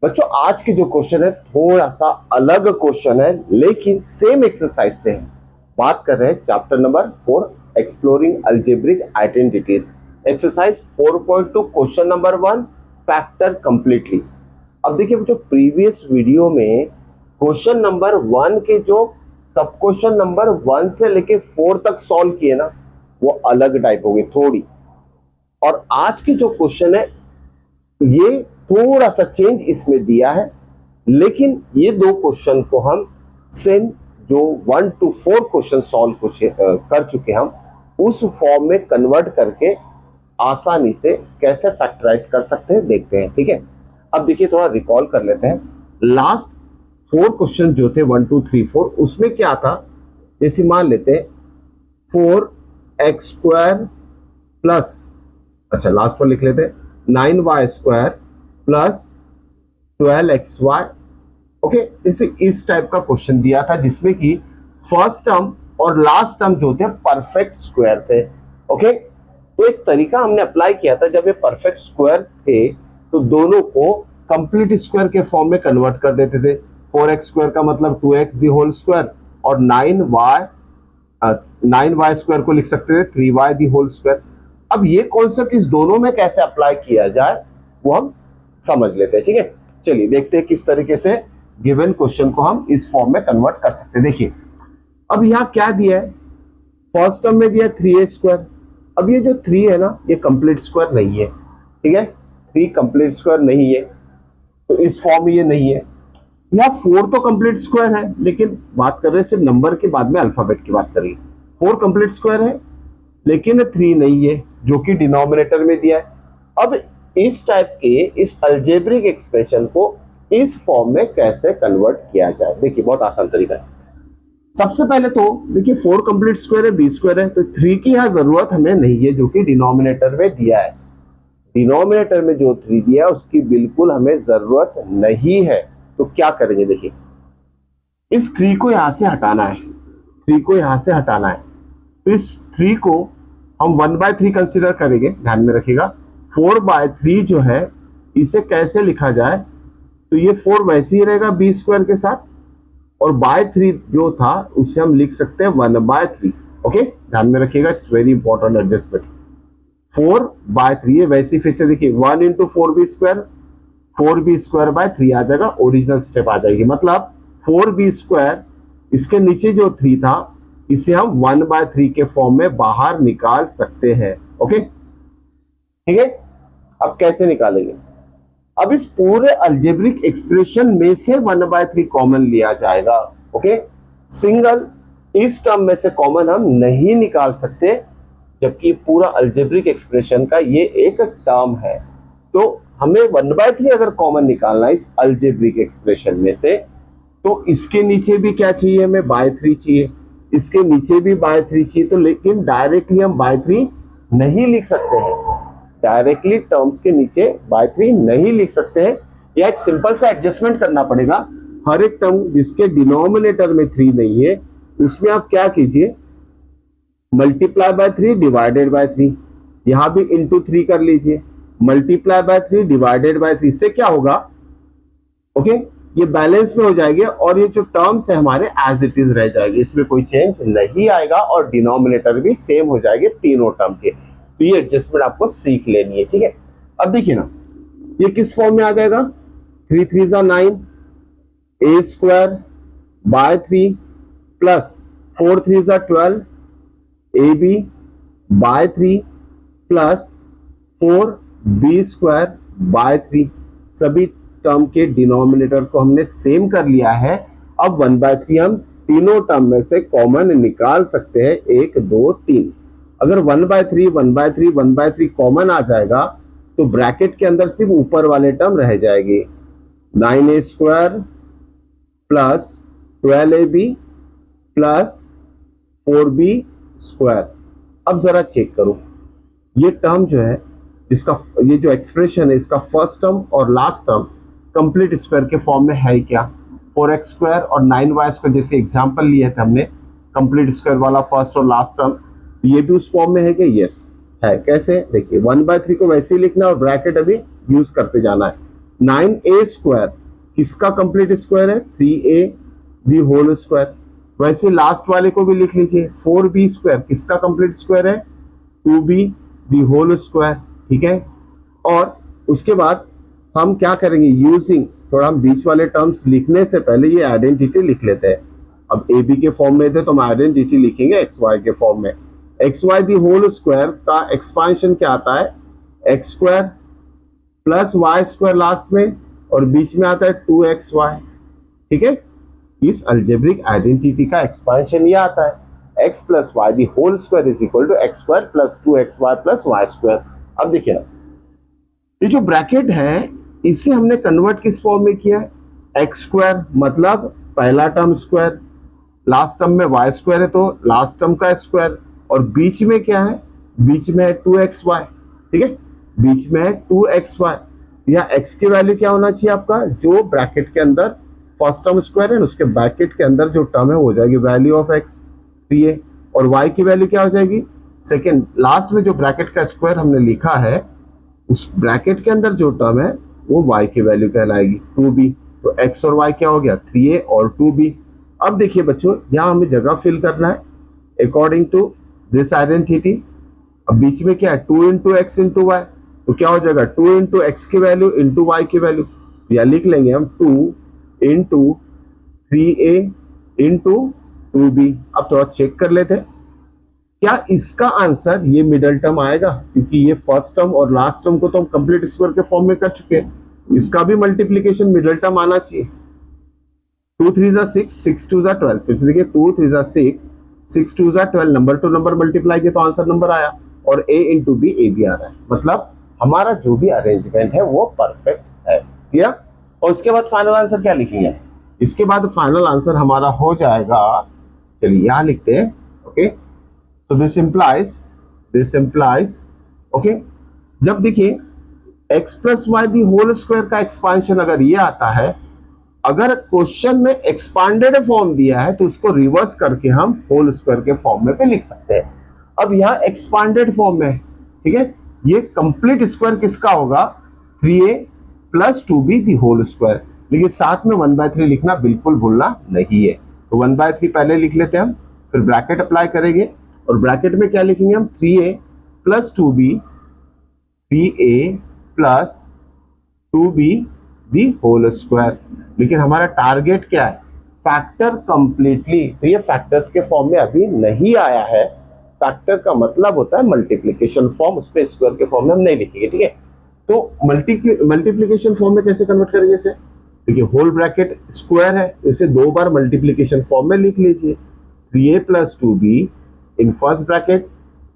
बच्चों आज के जो क्वेश्चन है थोड़ा सा अलग क्वेश्चन है, लेकिन सेम एक्सरसाइज से है। बात कर रहे हैं chapter number 4 exploring algebraic identities, exercise 4.2 question number 1 factor completely. अब देखिए जो प्रीवियस वीडियो में क्वेश्चन नंबर 1 के जो सब क्वेश्चन नंबर 1 से लेके 4 तक सॉल्व किए ना, वो अलग टाइप हो गई थोड़ी। और आज की जो क्वेश्चन है ये थोड़ा सा चेंज इसमें दिया है, लेकिन ये दो क्वेश्चन को हम सेम जो 1 to 4 क्वेश्चन सॉल्व कर चुके हम उस फॉर्म में कन्वर्ट करके आसानी से कैसे फैक्टराइज कर सकते हैं देखते हैं। ठीक है, अब देखिए थोड़ा रिकॉल कर लेते हैं। लास्ट 4 क्वेश्चन जो थे 1 2 3 4 उसमें क्या था, जैसे मान लेते हैं 4x² प्लस, अच्छा लास्ट वन लिख लेते हैं 9y² प्लस 12xy। ओके, जैसे इस टाइप का क्वेश्चन दिया था जिसमें कि फर्स्ट टर्म और लास्ट टर्म जो थे परफेक्ट स्क्वायर थे। ओके, तो एक तरीका हमने अप्लाई किया था, जब ये परफेक्ट स्क्वायर थे तो दोनों को कंप्लीट स्क्वायर के फॉर्म में कन्वर्ट कर देते थे। 4x² का मतलब 2x दी होल स्क्वायर और 9y² को लिख सकते थे 3y दी होल स्क्वायर। अब ये कॉन्सेप्ट इस दोनों में कैसे अप्लाई किया जाए वो हम समझ लेते हैं। ठीक है, चलिए देखते हैं किस तरीके से गिवन क्वेश्चन को हम इस फॉर्म में कन्वर्ट कर सकते हैं। देखिए अब यहाँ क्या दिया है, फर्स्ट टर्म में दिया 3a²। अब ये जो 3 है ना, ये कंप्लीट स्क्वायर नहीं है। ठीक है, 3 कंप्लीट स्क्वायर नहीं है, तो इस फॉर्म में ये नहीं है। यहाँ 4 तो कंप्लीट स्क्वायर है, लेकिन बात कर रहे हैं सिर्फ नंबर के बाद में अल्फाबेट की बात करिए। 4 कंप्लीट स्क्वायर है लेकिन 3 नहीं है, जो कि डिनोमिनेटर में दिया है। अब इस टाइप के इस अलजेब्रिक एक्सप्रेशन को इस फॉर्म में कैसे कन्वर्ट किया जाए, देखिए बहुत आसान तरीका है। सबसे पहले तो देखिए 4 कंप्लीट स्क्वायर है, b² है, तो 3 की यहां जरूरत हमें नहीं है, जो कि डिनोमिनेटर में दिया है। डिनोमिनेटर में जो 3 दिया है उसकी बिल्कुल हमें जरूरत नहीं है। तो क्या करेंगे, देखिए इस 3 को यहां से हटाना है, 3 को यहां से हटाना है। तो इस 3 को हम 1/3 कंसीडर करेंगे, ध्यान में रखिएगा। 4/3 जो है इसे कैसे लिखा जाए, तो ये 4 वैसे ही रहेगा b² के साथ, और बाय 3 जो था उसे हम लिख सकते हैं 1/3। ओके, ध्यान में रखिएगा, इट्स वेरी इंपॉर्टेंट एडजस्टमेंट। 4/3 ये वैसे फिर से देखिए 1 × 4b², 4b²/3 आ जाएगा, ओरिजिनल स्टेप आ जाएगी। मतलब 4b², इसके नीचे जो 3 था इसे हम 1/3 के फॉर्म में बाहर निकाल सकते हैं। ओके, ठीक है, अब कैसे निकालेंगे, अब इस पूरे अलजेब्रिक एक्सप्रेशन में से 1/3 कॉमन लिया जाएगा। ओके, सिंगल इस टर्म में से कॉमन हम नहीं निकाल सकते, जबकि पूरा अलजेब्रिक एक्सप्रेशन का ये एक टर्म है। तो हमें 1/3 अगर कॉमन निकालना है इस अलजेब्रिक एक्सप्रेशन में से, तो इसके नीचे भी क्या चाहिए, हमें /3 चाहिए, इसके नीचे भी /3 चाहिए। तो लेकिन डायरेक्टली हम /3 नहीं लिख सकते हैं, डायरेक्टली टर्म्स के नीचे /3 नहीं लिख सकते हैं, या एक सिंपल सा एडजस्टमेंट करना पड़ेगा। हर एक टर्म जिसके डिनोमिनेटर में 3 नहीं है उसमें आप क्या कीजिए, ×3 डिवाइडेड बाय 3, यहां भी इंटू 3 कर लीजिए, ×3 डिवाइडेड बाय 3 से क्या होगा, ओके ये बैलेंस में हो जाएगी और ये जो टर्म्स है हमारे एज इट इज रह जाएगी, इसमें कोई चेंज नहीं आएगा और डिनोमिनेटर भी सेम हो जाएंगे तीनों टर्म के। तो ये एडजस्टमेंट आपको सीख लेनी है। ठीक है, अब देखिए ना ये किस फॉर्म में आ जाएगा, 3 3 9, a²/3 plus 4 3 12, ab/3 plus 4b²/3। सभी टर्म के डिनोमिनेटर को हमने सेम कर लिया है। अब 1/3 हम तीनों टर्म में से कॉमन निकाल सकते हैं, 1 2 3। अगर 1/3 1/3 1/3 कॉमन आ जाएगा तो ब्रैकेट के अंदर सिर्फ ऊपर वाले टर्म रह जाएगी, 9a² plus 12ab plus 4b²। अब जरा चेक करो, ये टर्म जो है जिसका ये जो एक्सप्रेशन है इसका फर्स्ट टर्म और लास्ट टर्म कंप्लीट स्क्वायर के फॉर्म में है क्या, 4x² और 9y², जैसे एग्जांपल लिए थे हमने कंप्लीट स्क्वायर वाला फर्स्ट और लास्ट टर्म, ये भी उस फॉर्म में है क्या, यस है। कैसे, देखिए 1/3 को वैसे ही लिखना और ब्रैकेट अभी यूज करते जाना है, 9a स्क्वायर किसका कंप्लीट स्क्वायर है? 3a the whole square. वैसे लास्ट वाले को भी लिख लीजिए, 4b स्क्वायर किसका कंप्लीट स्क्वायर है? 2b the whole square. ठीक है, और उसके बाद हम क्या करेंगे, यूजिंग, थोड़ा हम बीच वाले टर्म्स लिखने से पहले ये आइडेंटिटी लिख लेते हैं। अब ए बी के फॉर्म में थे तो हम आइडेंटिटी लिखेंगे एक्स वाई के फॉर्म में। X Y the whole square का एक्सपांशन क्या आता है? X square plus Y square last में, और बीच में आता है 2xy। ठीक है, इस अलजेब्रिक आइडेंटिटी का एक्सपांशन ये आता है, x plus Y the whole square is equal to X square plus 2xy plus Y square. अब देखिए ना, ये जो ब्रैकेट है इसे हमने कन्वर्ट किस फॉर्म में किया है? एक्स स्क्वायर मतलब पहला टर्म स्क्वायर, लास्ट टर्म में वाई स्क्वायर है तो लास्ट टर्म का स्क्वायर, और बीच में क्या है? बीच में है 2xy। ठीक है, बीच में है 2xy। या x की वैल्यू क्या होना चाहिए आपका? जो ब्रैकेट के अंदर फर्स्ट टर्म स्क्वायर है उसके ब्रैकेट के अंदर जो टर्म है हो जाएगी वैल्यू ऑफ x 3a, और y की वैल्यू क्या हो जाएगी? सेकेंड लास्ट में जो ब्रैकेट का स्क्वायर हमने लिखा है उस ब्रैकेट के अंदर जो टर्म है वो y की वैल्यू कहलाएगी 2b। तो x और y क्या हो गया? 3a और 2b। अब देखिए बच्चों, यहाँ हमें जगह फिल करना है अकॉर्डिंग टू दिस आइडेंटिटी। अब बीच में क्या है? 2 इंटू एक्स इंटू वाई, तो क्या हो जाएगा? 2 इंटू एक्स की वैल्यू इंटू वाई की वैल्यू, या लिख लेंगे हम 2 इंटू 3a इंटू 2b। अब थोड़ा चेक कर लेते हैं क्या इसका आंसर ये मिडल टर्म आएगा, क्योंकि ये फर्स्ट टर्म और लास्ट टर्म को तो हम कंप्लीट स्क्वायर के फॉर्म में कर चुके हैं, इसका भी मल्टीप्लीकेशन मिडल टर्म आना चाहिए। 2 3 जा 6, 6 2 जा 12, फिर से देखिए 2 3 जा 6, 6 2 जा 12, नंबर टू नंबर मल्टीप्लाई किया तो आंसर नंबर आया, और a इंटू बी ए भी आ रहा है, मतलब हमारा जो भी अरेंजमेंट है वो परफेक्ट है। क्लियर? और इसके बाद फाइनल आंसर क्या लिखेंगे? इसके बाद फाइनल आंसर हमारा हो जाएगा, चलिए यहां लिखते हैं। Okay, so this implies okay, जब देखिए x plus Y the whole square का एक्सपांशन अगर ये आता है, अगर क्वेश्चन में एक्सपांडेड फॉर्म दिया है तो उसको रिवर्स करके हम होल स्क्वायर के फॉर्म में भी लिख सकते हैं। अब यहाँ एक्सपांडेड फॉर्म में, ठीक है, ये कंप्लीट स्क्वायर किसका होगा? 3a plus 2b the whole square, लेकिन साथ में 1/3 लिखना बिल्कुल भूलना नहीं है। तो 1/3 पहले लिख लेते हैं हम, फिर ब्रैकेट अप्लाई करेंगे, और ब्रैकेट में क्या लिखेंगे हम? 3a plus 2b, 3a plus 2b the whole square. लेकिन हमारा टारगेट क्या है? फैक्टर कंप्लीटली, तो ये फैक्टर्स के फॉर्म में अभी नहीं आया है। फैक्टर का मतलब होता है मल्टीप्लिकेशन फॉर्म, उस पे स्क्वायर के फॉर्म में हम नहीं लिखेंगे। ठीक है, तो मल्टीप्लिकेशन फॉर्म में कैसे कन्वर्ट करेंगे इसे? देखिए होल ब्रैकेट स्क्वायर है, इसे 2 बार मल्टीप्लिकेशन फॉर्म में लिख लीजिए, 3a plus 2b in first bracket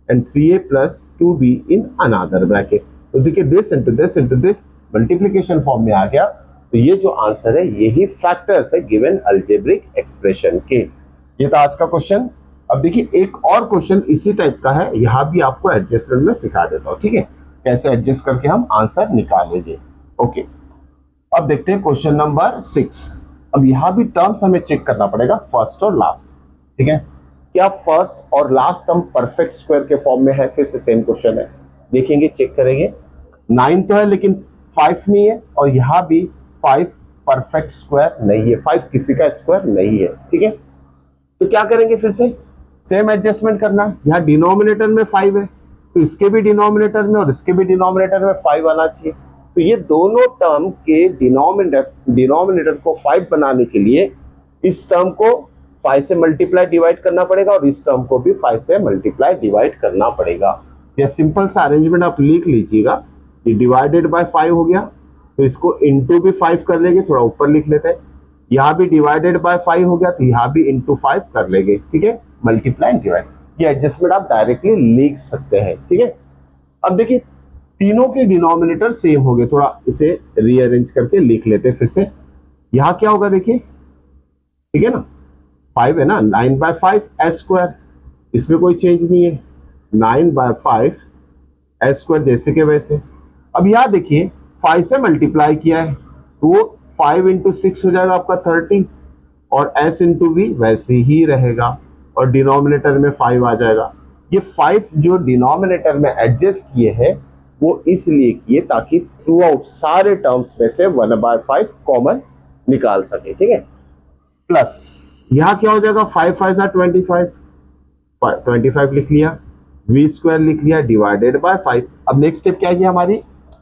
and 3a plus 2b in another bracket. तो देखिए this into this into this multiplication form में आ गया। तो ये जो आंसर है यही फैक्टर्स है गिवन अलजेब्रिक एक्सप्रेशन के। ये था आज का क्वेश्चन। अब देखिए एक और क्वेश्चन इसी टाइप का है, यहां भी आपको एडजस्टमेंट में सिखा देता हूं। ठीक है, कैसे एडजस्ट करके हम आंसर निकालेंगे। ओके, अब देखते हैं क्वेश्चन नंबर 6। अब यहां भी टर्म्स हमें चेक करना पड़ेगा, फर्स्ट और लास्ट। ठीक है, क्या फर्स्ट और लास्ट टर्म परफेक्ट स्क्वायर के फॉर्म में है? फिर से सेम क्वेश्चन है, देखेंगे, चेक करेंगे। 9 तो है लेकिन 5 नहीं है, और यहां भी 5 परफेक्ट स्क्वायर नहीं है, 5 किसी का स्क्वायर नहीं है। ठीक है, तो क्या करेंगे? फिर से सेम एडजस्टमेंट करना। यहाँ डिनोमिनेटर में 5 है तो इसके भी डिनोमिनेटर में और इसके भी डिनोमिनेटर में 5 आना चाहिए। तो ये दोनों टर्म के डिनोमिनेटर को 5 बनाने के लिए इस टर्म को 5 से मल्टीप्लाई डिवाइड करना पड़ेगा, और इस टर्म को भी 5 से मल्टीप्लाई डिवाइड करना पड़ेगा। यह सिंपल सा अरेंजमेंट आप लिख लीजिएगा। ये डिवाइडेड बाय 5 हो गया, तो इसको इंटू भी 5 कर लेंगे, थोड़ा ऊपर लिख लेते हैं। यहाँ भी डिवाइडेड बाय 5 हो गया तो यहाँ भी इंटू 5 कर लेंगे। ठीक है, मल्टीप्लाई डिवाइड, ये एडजस्टमेंट आप डायरेक्टली लिख सकते हैं। ठीक है, अब देखिए तीनों के डिनोमिनेटर सेम हो गए, थोड़ा इसे रीअरेंज करके लिख लेते हैं फिर से। यहाँ क्या होगा देखिए, ठीक है ना, 5 है ना, 9/5 एस स्क्वायर, इसमें कोई चेंज नहीं है, 9/5 एस स्क्वायर जैसे के वैसे। अब यहाँ देखिए 5 से मल्टीप्लाई किया है तो वो 5 इंटू 6 हो जाएगा आपका 30, और s इंटू वी वैसे ही रहेगा, और डिनोमिनेटर में 5 आ जाएगा। ये 5 जो डिनोमिनेटर में एडजस्ट किए हैं वो इसलिए किए ताकि थ्रू आउट सारे टर्म्स में से 1/5 कॉमन निकाल सके, ठीक है। प्लस यहां क्या हो जाएगा, 5 5 जा 25, 25 लिख लिया, वी स्क्वायर लिख लिया डिवाइडेड बाय 5। अब नेक्स्ट स्टेप क्या है हमारी,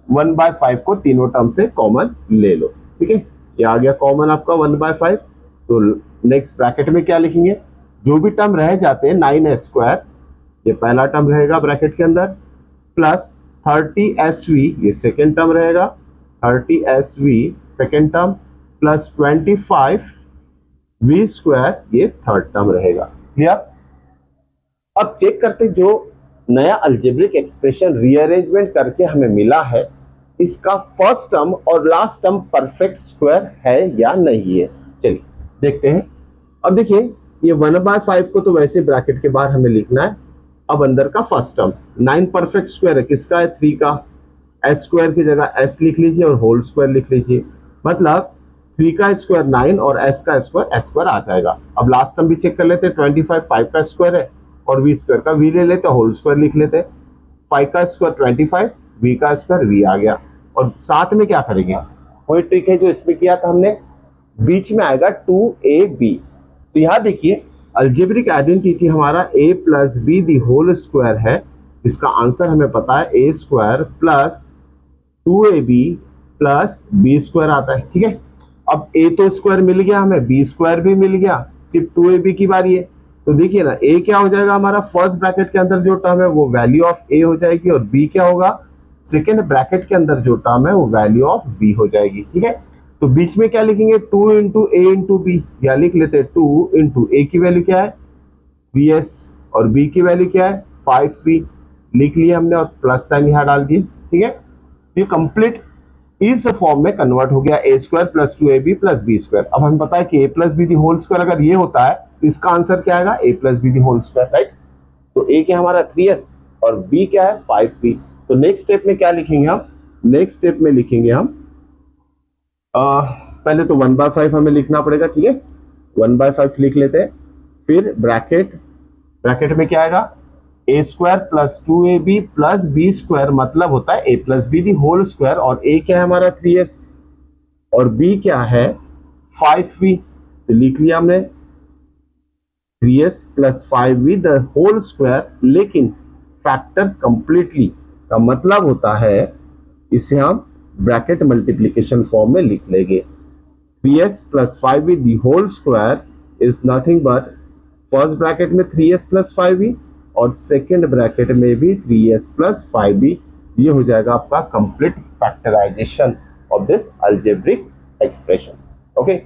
1/5 को तीनों टर्म से कॉमन ले लो, ठीक है। ये आ गया कॉमन आपका 1/5। तो नेक्स्ट ब्रैकेट में क्या लिखेंगे, जो भी टर्म रह जाते हैं 9s², ये पहला टर्म रहेगा ब्रैकेट के अंदर, प्लस 30sv ये सेकेंड टर्म रहेगा, 30sv second term, plus 25v² ये थर्ड टर्म रहेगा। क्लियर। अब चेक करते जो नया अलजेब्रिक एक्सप्रेशन रीअरेंजमेंट करके हमें मिला है, इसका फर्स्ट टर्म और लास्ट टर्म परफेक्ट स्क्वायर है या नहीं है। चलिए देखते हैं। अब देखिए ये 1/5 को तो वैसे ब्रैकेट के बाहर हमें लिखना है। अब अंदर का फर्स्ट टर्म 9 परफेक्ट स्क्वायर है, किसका है, 3 का। s² की जगह s लिख लीजिए और होल स्क्वायर लिख लीजिए, मतलब 3 का स्क्वायर 9 और s का स्क्वायर s² आ जाएगा। अब लास्ट टर्म भी चेक कर लेते हैं, 25 5 का स्क्वायर है और v² का v ले लेते, होल स्क्वायर लिख लेते। 5 का स्क्वायर 25, v का स्क्वायर v आ गया। और साथ में क्या करेंगे, वही ट्रिक है जो इसमें किया था हमने, बीच में आएगा 2ab। तो यहां देखिए अलजेब्रिक आइडेंटिटी हमारा a plus B the whole square है, इसका आंसर हमें पता है a² plus 2ab plus b² आता है, ठीक है। अब a तो स्क्वायर मिल गया हमें, b² भी मिल गया, सिर्फ 2ab की बारी है। तो देखिए ना a क्या हो जाएगा हमारा, फर्स्ट ब्रैकेट के अंदर जो टर्म है वो वैल्यू ऑफ a हो जाएगी, और b क्या होगा, सेकेंड ब्रैकेट के अंदर जो टर्म है वो वैल्यू ऑफ b हो जाएगी, ठीक है। तो बीच में क्या लिखेंगे, 2 इंटू a इंटू बी, या लिख लेते हैं 2 इंटू a की वैल्यू क्या है 3s और b की वैल्यू क्या है 5v, लिख लिया हमने और प्लस साइन यहां डाल दिए, ठीक है। ये कंप्लीट इस फॉर्म में कन्वर्ट हो गया, a² plus 2ab plus b²। अब हमें पता है कि a plus B the whole square अगर ये होता है तो इसका आंसर क्या आएगा, a plus B the whole square, right. तो a क्या हमारा 3s और b क्या है 5v। तो नेक्स्ट स्टेप में क्या लिखेंगे हम, नेक्स्ट स्टेप में लिखेंगे हम पहले तो 1/5 हमें लिखना पड़ेगा, ठीक है। 1/5 लिख लेते हैं, फिर ब्रैकेट में क्या आएगा, a² plus 2ab plus b² मतलब होता है a plus B the whole square, और a क्या है हमारा 3s और b क्या है 5v। तो लिख लिया हमने 3s plus 5v the whole square, लेकिन फैक्टर कंप्लीटली का मतलब होता है इसे हम ब्रैकेट मल्टीप्लिकेशन फॉर्म में लिख लेंगे। 3s plus 5v the whole square is nothing but first bracket में 3s प्लस 5v और सेकेंड ब्रैकेट में भी 3s प्लस 5v। ये हो जाएगा आपका complete factorization of this algebraic expression, okay.